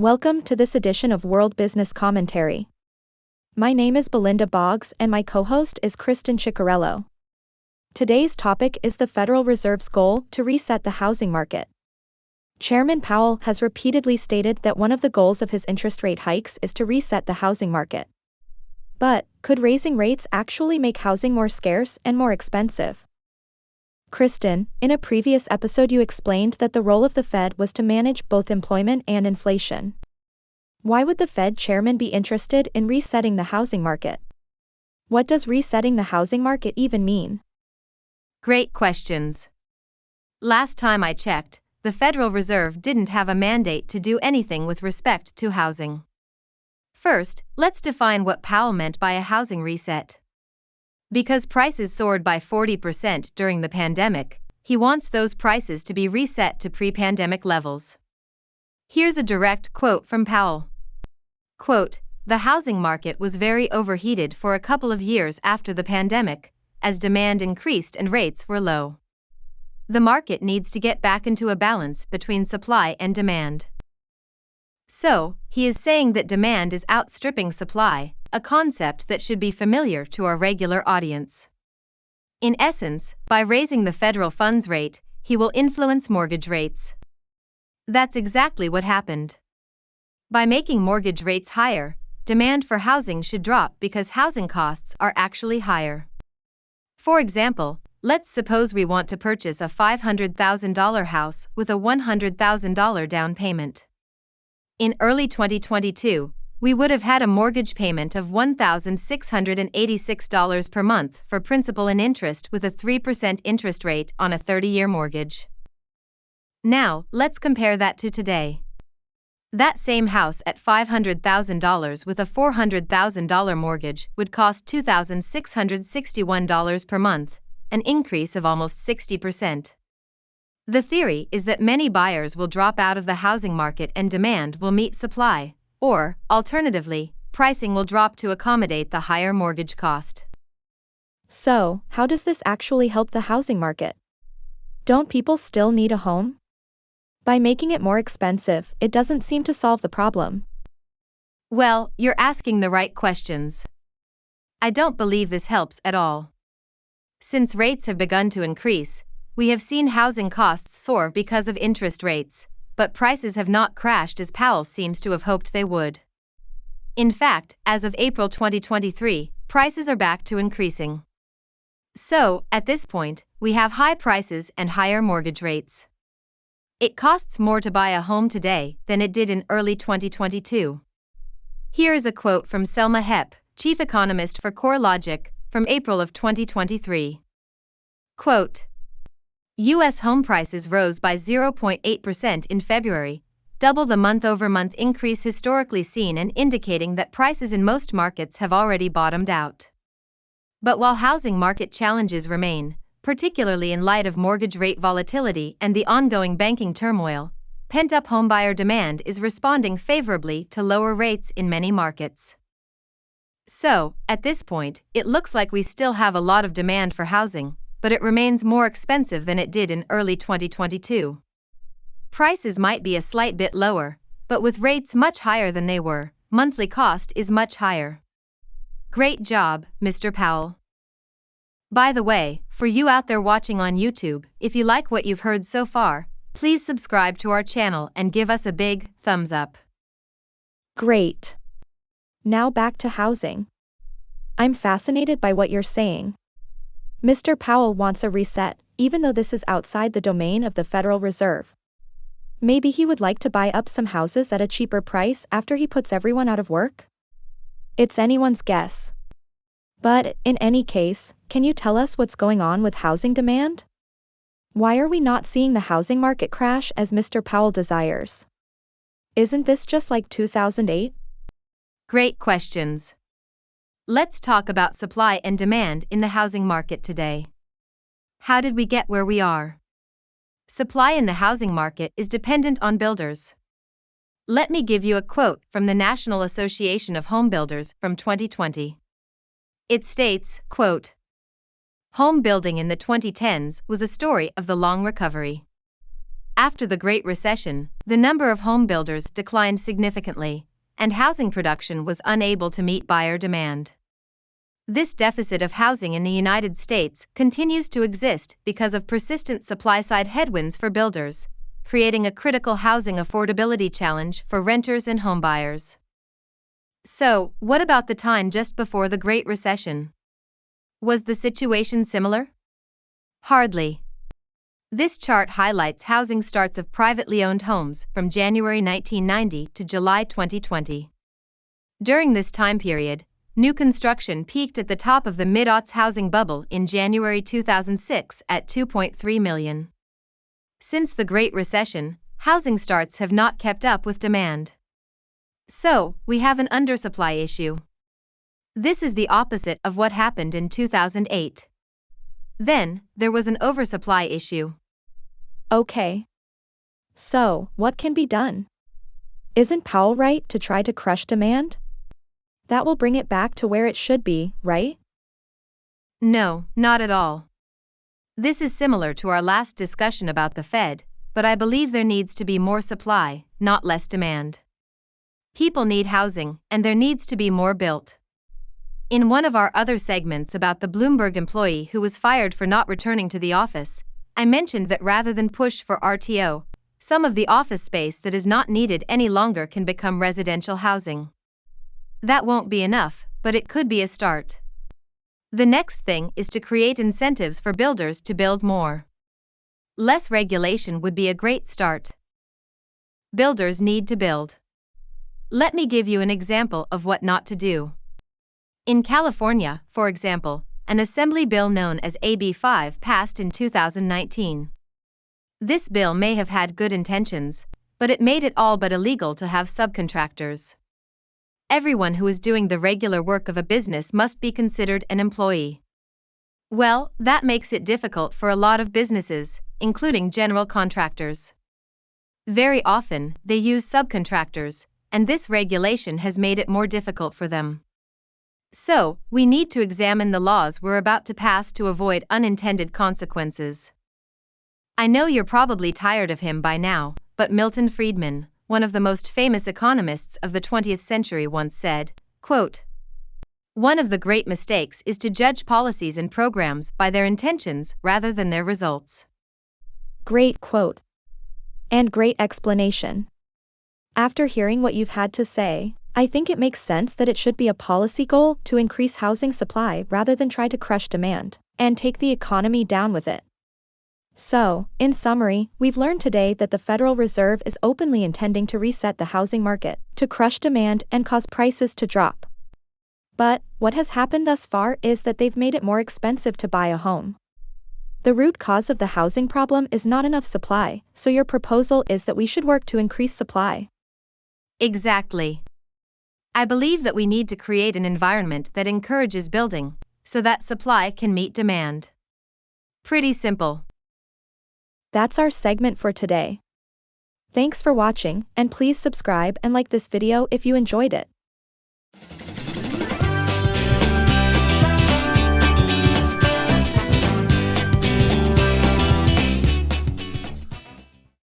Welcome to this edition of World Business Commentary. My name is Belinda Boggs and my co-host is Kristen Ciccarello. Today's topic is the Federal Reserve's goal to reset the housing market. Chairman Powell has repeatedly stated that one of the goals of his interest rate hikes is to reset the housing market. But, could raising rates actually make housing more scarce and more expensive? Kristen, in a previous episode you explained that the role of the Fed was to manage both employment and inflation. Why would the Fed chairman be interested in resetting the housing market? What does resetting the housing market even mean? Great questions. Last time I checked, the Federal Reserve didn't have a mandate to do anything with respect to housing. First, let's define what Powell meant by a housing reset. Because prices soared by 40% during the pandemic, he wants those prices to be reset to pre-pandemic levels. Here's a direct quote from Powell. Quote, "The housing market was very overheated for a couple of years after the pandemic, as demand increased and rates were low. The market needs to get back into a balance between supply and demand." So, he is saying that demand is outstripping supply, a concept that should be familiar to our regular audience. In essence, by raising the federal funds rate, he will influence mortgage rates. That's exactly what happened. By making mortgage rates higher, demand for housing should drop because housing costs are actually higher. For example, let's suppose we want to purchase a $500,000 house with a $100,000 down payment. In early 2022, we would have had a mortgage payment of $1,686 per month for principal and interest with a 3% interest rate on a 30-year mortgage. Now, let's compare that to today. That same house at $500,000 with a $400,000 mortgage would cost $2,661 per month, an increase of almost 60%. The theory is that many buyers will drop out of the housing market and demand will meet supply, or, alternatively, pricing will drop to accommodate the higher mortgage cost. So, how does this actually help the housing market? Don't people still need a home? By making it more expensive, it doesn't seem to solve the problem. Well, you're asking the right questions. I don't believe this helps at all. Since rates have begun to increase, we have seen housing costs soar because of interest rates, but prices have not crashed as Powell seems to have hoped they would. In fact, as of April 2023, prices are back to increasing. So, at this point, we have high prices and higher mortgage rates. It costs more to buy a home today than it did in early 2022. Here is a quote from Selma Hepp, chief economist for CoreLogic, from April of 2023. Quote, U.S. home prices rose by 0.8% in February, double the month-over-month increase historically seen and indicating that prices in most markets have already bottomed out. But while housing market challenges remain, particularly in light of mortgage rate volatility and the ongoing banking turmoil, pent-up homebuyer demand is responding favorably to lower rates in many markets. So, at this point, it looks like we still have a lot of demand for housing, but it remains more expensive than it did in early 2022. Prices might be a slight bit lower, but with rates much higher than they were, monthly cost is much higher. Great job, Mr. Powell. By the way, for you out there watching on YouTube, if you like what you've heard so far, please subscribe to our channel and give us a big thumbs up. Great. Now back to housing. I'm fascinated by what you're saying. Mr. Powell wants a reset, even though this is outside the domain of the Federal Reserve. Maybe he would like to buy up some houses at a cheaper price after he puts everyone out of work? It's anyone's guess. But, in any case, can you tell us what's going on with housing demand? Why are we not seeing the housing market crash as Mr. Powell desires? Isn't this just like 2008? Great questions. Let's talk about supply and demand in the housing market today. How did we get where we are? Supply in the housing market is dependent on builders. Let me give you a quote from the National Association of Homebuilders from 2020. It states, quote, "Home building in the 2010s was a story of the long recovery. After the Great Recession, the number of home builders declined significantly, and housing production was unable to meet buyer demand. This deficit of housing in the United States continues to exist because of persistent supply-side headwinds for builders, creating a critical housing affordability challenge for renters and homebuyers. So, what about the time just before the Great Recession? Was the situation similar? Hardly. This chart highlights housing starts of privately owned homes from January 1990 to July 2020. During this time period, new construction peaked at the top of the mid-aughts housing bubble in January 2006 at 2.3 million. Since the Great Recession, housing starts have not kept up with demand. So, we have an undersupply issue. This is the opposite of what happened in 2008. Then, there was an oversupply issue. Okay. So, what can be done? Isn't Powell right to try to crush demand? That will bring it back to where it should be, right? No, not at all. This is similar to our last discussion about the Fed, but I believe there needs to be more supply, not less demand. People need housing, and there needs to be more built. In one of our other segments about the Bloomberg employee who was fired for not returning to the office, I mentioned that rather than push for RTO, some of the office space that is not needed any longer can become residential housing. That won't be enough, but it could be a start. The next thing is to create incentives for builders to build more. Less regulation would be a great start. Builders need to build. Let me give you an example of what not to do. In California, for example, an assembly bill known as AB 5 passed in 2019. This bill may have had good intentions, but it made it all but illegal to have subcontractors. Everyone who is doing the regular work of a business must be considered an employee. Well, that makes it difficult for a lot of businesses, including general contractors. Very often, they use subcontractors, and this regulation has made it more difficult for them. So, we need to examine the laws we're about to pass to avoid unintended consequences. I know you're probably tired of him by now, but Milton Friedman, one of the most famous economists of the 20th century, once said, quote, "One of the great mistakes is to judge policies and programs by their intentions rather than their results." Great quote. And great explanation. After hearing what you've had to say, I think it makes sense that it should be a policy goal to increase housing supply rather than try to crush demand and take the economy down with it. So, in summary, we've learned today that the Federal Reserve is openly intending to reset the housing market, to crush demand and cause prices to drop. But, what has happened thus far is that they've made it more expensive to buy a home. The root cause of the housing problem is not enough supply, so your proposal is that we should work to increase supply. Exactly. I believe that we need to create an environment that encourages building, so that supply can meet demand. Pretty simple. That's our segment for today. Thanks for watching, and please subscribe and like this video if you enjoyed it.